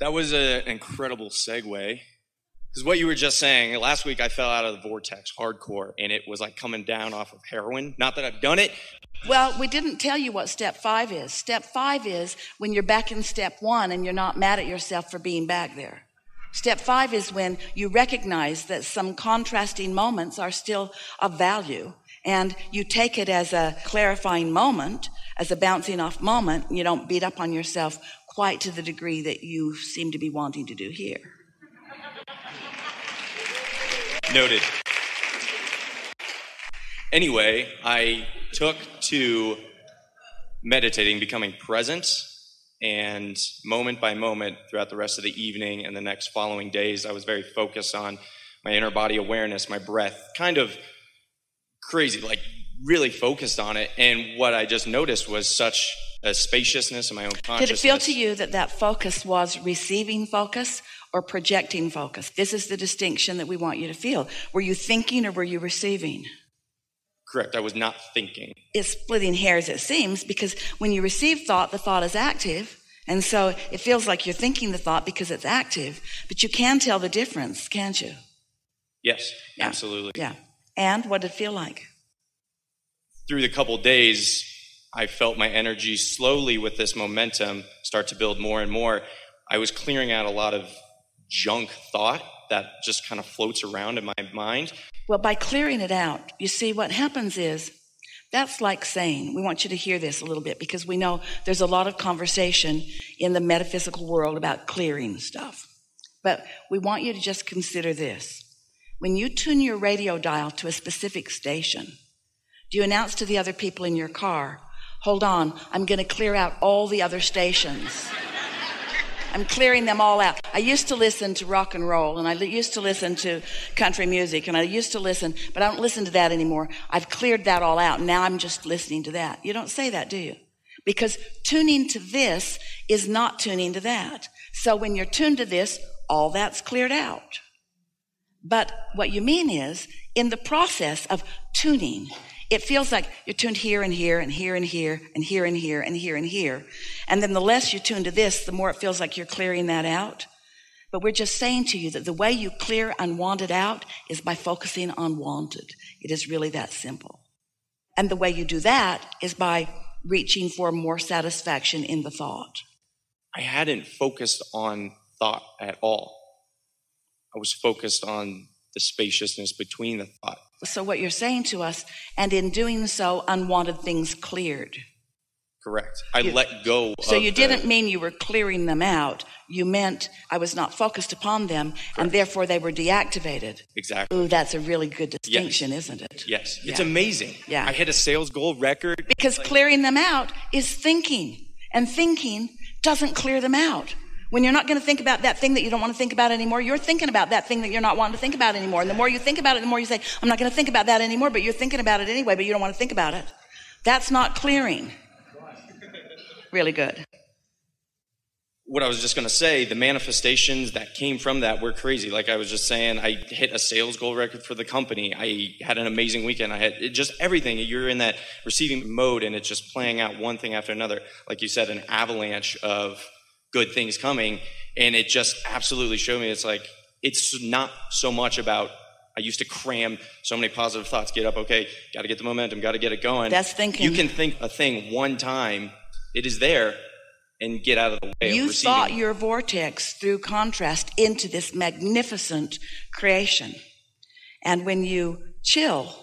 That was an incredible segue. Because what you were just saying, last week I fell out of the vortex hardcore, and it was like coming down off of heroin. Not that I've done it. Well, we didn't tell you what step 5 is. Step 5 is when you're back in step 1 and you're not mad at yourself for being back there. Step 5 is when you recognize that some contrasting moments are still of value, and you take it as a clarifying moment, as a bouncing off moment. You don't beat up on yourself quite to the degree that you seem to be wanting to do here. Noted. Anyway, I took to meditating, becoming present, and moment by moment throughout the rest of the evening and the next following days, I was very focused on my inner body awareness, my breath, kind of crazy, like really focused on it. And what I just noticed was such a spaciousness in my own consciousness. Did it feel to you that that focus was receiving focus or projecting focus? This is the distinction that we want you to feel. Were you thinking or were you receiving? Correct. I was not thinking. It's splitting hairs, it seems, because when you receive thought, the thought is active. And so it feels like you're thinking the thought because it's active. But you can tell the difference, can't you? Yes, yeah. Absolutely. Yeah. And what did it feel like? Through the couple days, I felt my energy slowly with this momentum start to build more and more. I was clearing out a lot of junk thought that just kind of floats around in my mind. Well, by clearing it out, you see what happens is, that's like saying, we want you to hear this a little bit because we know there's a lot of conversation in the metaphysical world about clearing stuff. But we want you to just consider this. When you tune your radio dial to a specific station, do you announce to the other people in your car, hold on, I'm going to clear out all the other stations. I'm clearing them all out. I used to listen to rock and roll, and I used to listen to country music, and I used to listen, but I don't listen to that anymore. I've cleared that all out. Now I'm just listening to that. You don't say that, do you? Because tuning to this is not tuning to that. So when you're tuned to this, all that's cleared out. But what you mean is, in the process of tuning, it feels like you're tuned here and here and here and here and here and here and here and here. And then the less you tune to this, the more it feels like you're clearing that out. But we're just saying to you that the way you clear unwanted out is by focusing on wanted. It is really that simple. And the way you do that is by reaching for more satisfaction in the thought. I hadn't focused on thought at all. I was focused on the spaciousness between the thought. So what you're saying to us, and in doing so, unwanted things cleared. Correct. I let go of So you didn't mean you were clearing them out. You meant I was not focused upon them, correct, and therefore they were deactivated. Exactly. Ooh, that's a really good distinction, yes, isn't it? Yes. Yeah. It's amazing. Yeah. I hit a sales goal record. Because clearing them out is thinking, and thinking doesn't clear them out. When you're not going to think about that thing that you don't want to think about anymore, you're thinking about that thing that you're not wanting to think about anymore. And the more you think about it, the more you say, I'm not going to think about that anymore, but you're thinking about it anyway, but you don't want to think about it. That's not clearing. Really good. What I was just going to say, the manifestations that came from that were crazy. Like I was just saying, I hit a sales goal record for the company. I had an amazing weekend. I had just everything. You're in that receiving mode, and it's just playing out one thing after another. Like you said, an avalanche of good things coming, and it just absolutely showed me it's like, it's not so much about, I used to cram so many positive thoughts, get up, okay, got to get the momentum, got to get it going. That's thinking. You can think a thing one time, it is there, and get out of the way. You thought your vortex through contrast into this magnificent creation. And when you chill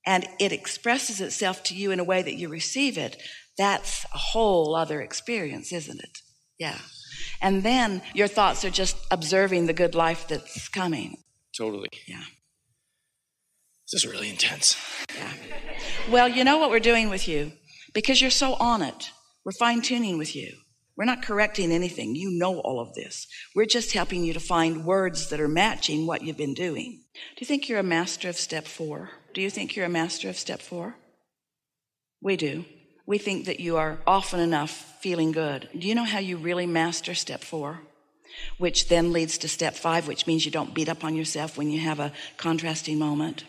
and it expresses itself to you in a way that you receive it, that's a whole other experience, isn't it? Yeah. And then your thoughts are just observing the good life that's coming. Totally. Yeah. This is really intense. Yeah. Well, you know what we're doing with you? Because you're so on it. We're fine-tuning with you. We're not correcting anything. You know all of this. We're just helping you to find words that are matching what you've been doing. Do you think you're a master of step 4? Do you think you're a master of step 4? We do. We think that you are often enough feeling good. Do you know how you really master step 4? Which then leads to step 5, which means you don't beat up on yourself when you have a contrasting moment.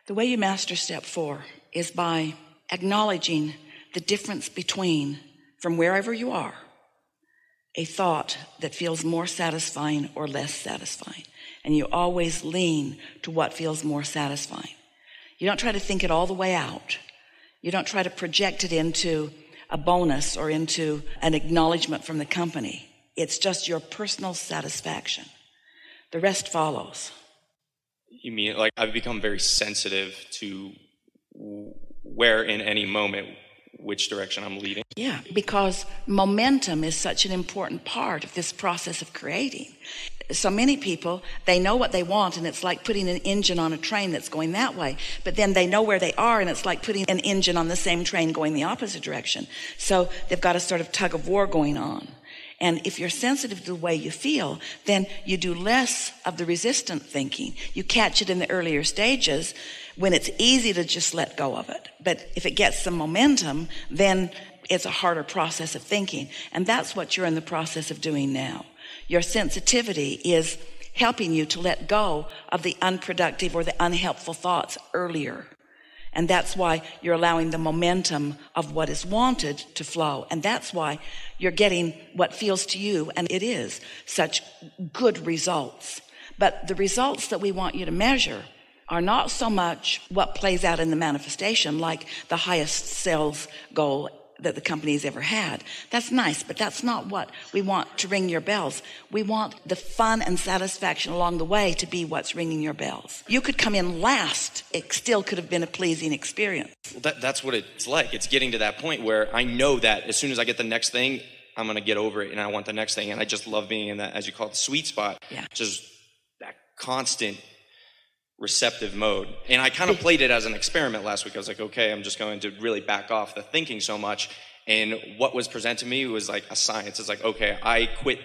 The way you master step 4 is by acknowledging the difference between, from wherever you are, a thought that feels more satisfying or less satisfying. And you always lean to what feels more satisfying. You don't try to think it all the way out. You don't try to project it into a bonus or into an acknowledgement from the company. It's just your personal satisfaction. The rest follows. You mean like I've become very sensitive to where in any moment which direction I'm leading? Yeah, because momentum is such an important part of this process of creating. So many people, they know what they want, and it's like putting an engine on a train that's going that way. But then they know where they are, and it's like putting an engine on the same train going the opposite direction. So they've got a sort of tug of war going on. And if you're sensitive to the way you feel, then you do less of the resistant thinking. You catch it in the earlier stages when it's easy to just let go of it. But if it gets some momentum, then it's a harder process of thinking. And that's what you're in the process of doing now. Your sensitivity is helping you to let go of the unproductive or the unhelpful thoughts earlier. And that's why you're allowing the momentum of what is wanted to flow. And that's why you're getting what feels to you, and it is, such good results. But the results that we want you to measure are not so much what plays out in the manifestation, like the highest sales goal that the company's ever had. That's nice, but that's not what we want to ring your bells. We want the fun and satisfaction along the way to be what's ringing your bells. You could come in last. It still could have been a pleasing experience. Well, that's what it's like. It's getting to that point where I know that as soon as I get the next thing, I'm going to get over it and I want the next thing. And I just love being in that, as you call it, the sweet spot. Yeah. Just that constant receptive mode. And I kind of played it as an experiment last week. I was like, okay, I'm just going to really back off the thinking so much. And what was presented to me was like a science. It's like, okay, I quit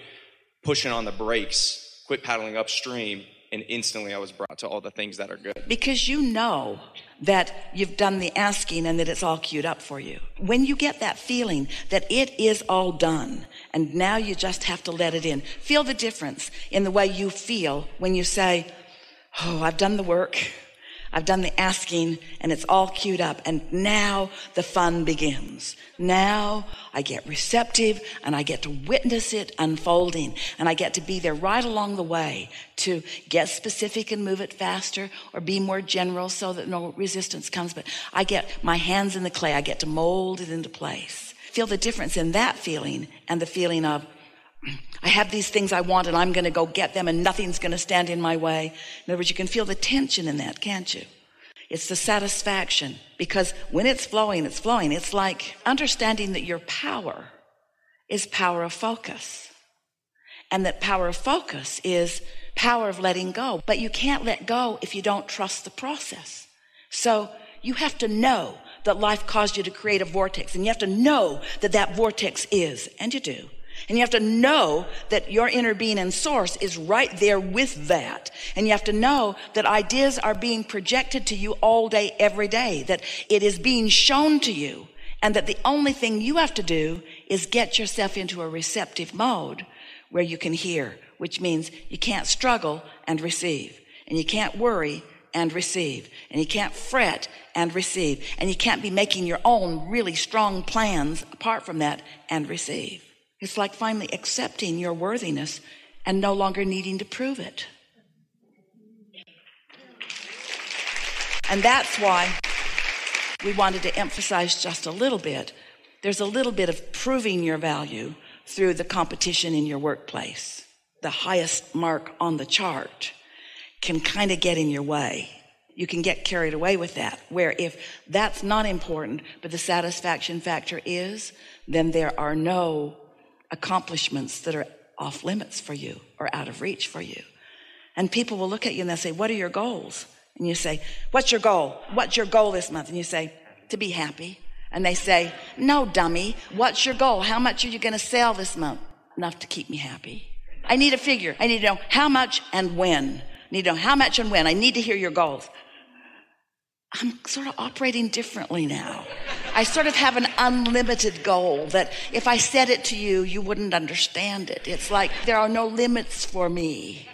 pushing on the brakes, quit paddling upstream, and instantly I was brought to all the things that are good. Because you know that you've done the asking and that it's all queued up for you. When you get that feeling that it is all done and now you just have to let it in, feel the difference in the way you feel when you say, oh, I've done the work, I've done the asking, and it's all queued up, and now the fun begins. Now I get receptive, and I get to witness it unfolding, and I get to be there right along the way to get specific and move it faster, or be more general so that no resistance comes, but I get my hands in the clay, I get to mold it into place. Feel the difference in that feeling and the feeling of, I have these things I want and I'm going to go get them and nothing's going to stand in my way. In other words, you can feel the tension in that, can't you? It's the satisfaction, because when it's flowing, it's flowing. It's like understanding that your power is power of focus, and that power of focus is power of letting go. But you can't let go if you don't trust the process. So you have to know that life caused you to create a vortex, and you have to know that that vortex is, and you do. And you have to know that your inner being and source is right there with that. And you have to know that ideas are being projected to you all day, every day, that it is being shown to you, and that the only thing you have to do is get yourself into a receptive mode where you can hear, which means you can't struggle and receive, and you can't worry and receive, and you can't fret and receive, and you can't be making your own really strong plans apart from that and receive. It's like finally accepting your worthiness and no longer needing to prove it. And that's why we wanted to emphasize just a little bit. There's a little bit of proving your value through the competition in your workplace. The highest mark on the chart can kind of get in your way. You can get carried away with that, where if that's not important, but the satisfaction factor is, then there are no accomplishments that are off limits for you or out of reach for you. And people will look at you and they'll say, what are your goals? And you say, what's your goal? What's your goal this month? And you say, to be happy. And they say, no, dummy, what's your goal? How much are you going to sell this month? Enough to keep me happy. I need a figure. I need to know how much and when. I need to know how much and when. I need to hear your goals. I'm sort of operating differently now. I sort of have an unlimited goal that if I said it to you, you wouldn't understand it. It's like there are no limits for me.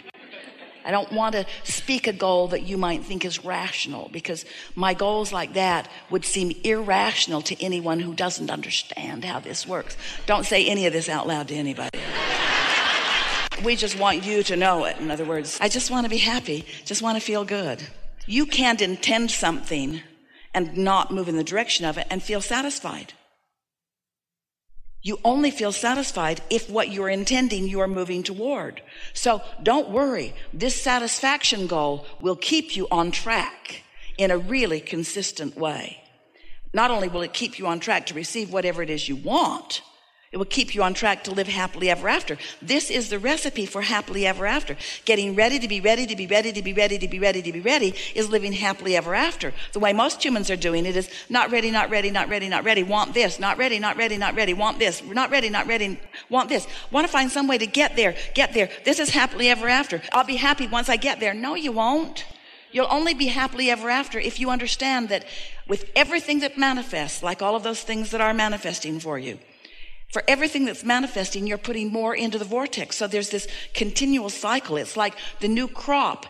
I don't want to speak a goal that you might think is rational, because my goals like that would seem irrational to anyone who doesn't understand how this works. Don't say any of this out loud to anybody. We just want you to know it. In other words, I just want to be happy, just want to feel good. You can't intend something and not move in the direction of it and feel satisfied. You only feel satisfied if what you're intending you are moving toward. So don't worry. This satisfaction goal will keep you on track in a really consistent way. Not only will it keep you on track to receive whatever it is you want, it will keep you on track to live happily ever after. This is the recipe for happily ever after. Getting ready to be ready to be ready to be ready to be ready to be ready is living happily ever after. The way most humans are doing it is not ready, not ready, not ready, not ready, want this, not ready, not ready, not ready, want this, not ready, not ready, want this. Want to find some way to get there, get there. This is happily ever after. I'll be happy once I get there. No, you won't. You'll only be happily ever after if you understand that with everything that manifests, like all of those things that are manifesting for you, for everything that's manifesting, you're putting more into the vortex. So there's this continual cycle. It's like the new crop.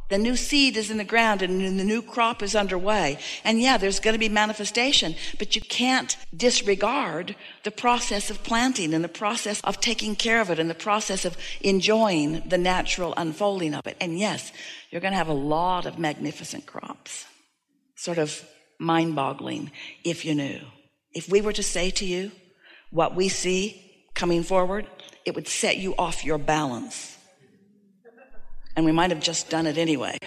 The new seed is in the ground and the new crop is underway. And yeah, there's going to be manifestation, but you can't disregard the process of planting and the process of taking care of it and the process of enjoying the natural unfolding of it. And yes, you're going to have a lot of magnificent crops. Sort of mind-boggling if you knew. If we were to say to you, what we see coming forward, it would set you off your balance. And we might have just done it anyway.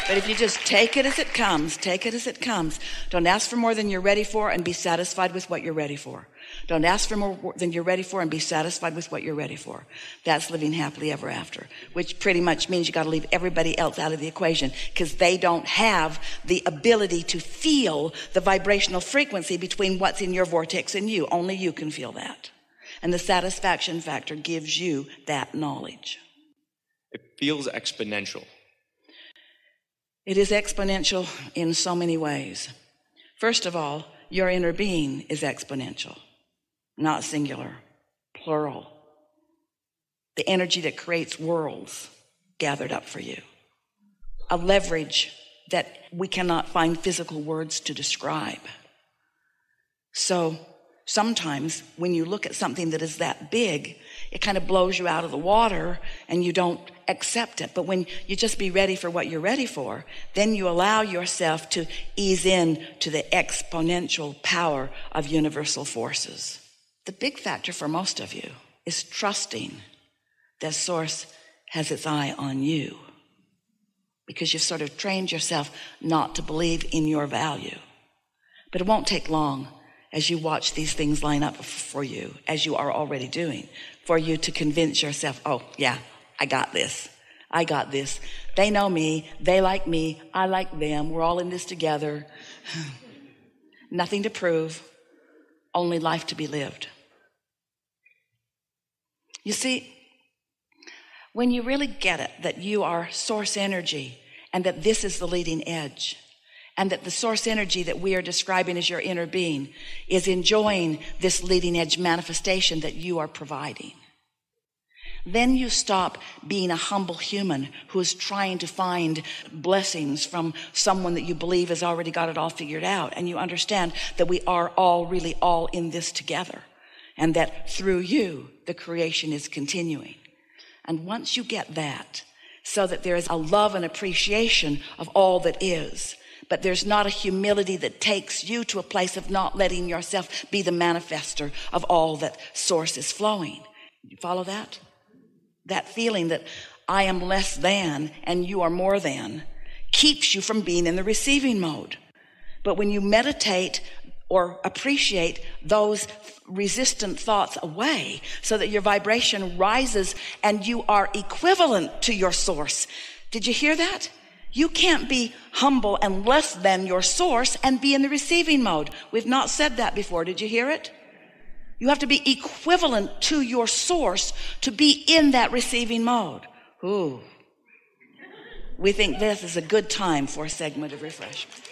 But if you just take it as it comes, take it as it comes. Don't ask for more than you're ready for and be satisfied with what you're ready for. Don't ask for more than you're ready for and be satisfied with what you're ready for. That's living happily ever after, which pretty much means you got to leave everybody else out of the equation because they don't have the ability to feel the vibrational frequency between what's in your vortex and you. Only you can feel that. And the satisfaction factor gives you that knowledge. It feels exponential. It is exponential in so many ways. First of all, your inner being is exponential, not singular, plural. The energy that creates worlds gathered up for you. A leverage that we cannot find physical words to describe. So sometimes when you look at something that is that big, it kind of blows you out of the water and you don't accept it. But when you just be ready for what you're ready for, then you allow yourself to ease in to the exponential power of universal forces. The big factor for most of you is trusting that Source has its eye on you, because you've sort of trained yourself not to believe in your value. But it won't take long as you watch these things line up for you, as you are already doing, for you to convince yourself, oh, yeah, I got this. I got this. They know me. They like me. I like them. We're all in this together. Nothing to prove, only life to be lived. You see, when you really get it, that you are source energy and that this is the leading edge, and that the source energy that we are describing as your inner being is enjoying this leading edge manifestation that you are providing, then you stop being a humble human who is trying to find blessings from someone that you believe has already got it all figured out. And you understand that we are all really all in this together, and that through you, the creation is continuing. And once you get that, so that there is a love and appreciation of all that is, but there's not a humility that takes you to a place of not letting yourself be the manifester of all that Source is flowing. You follow that? That feeling that I am less than and you are more than keeps you from being in the receiving mode. But when you meditate or appreciate those resistant thoughts away so that your vibration rises and you are equivalent to your Source. Did you hear that? You can't be humble and less than your Source and be in the receiving mode. We've not said that before. Did you hear it? You have to be equivalent to your Source to be in that receiving mode. Ooh. We think this is a good time for a segment of refreshment.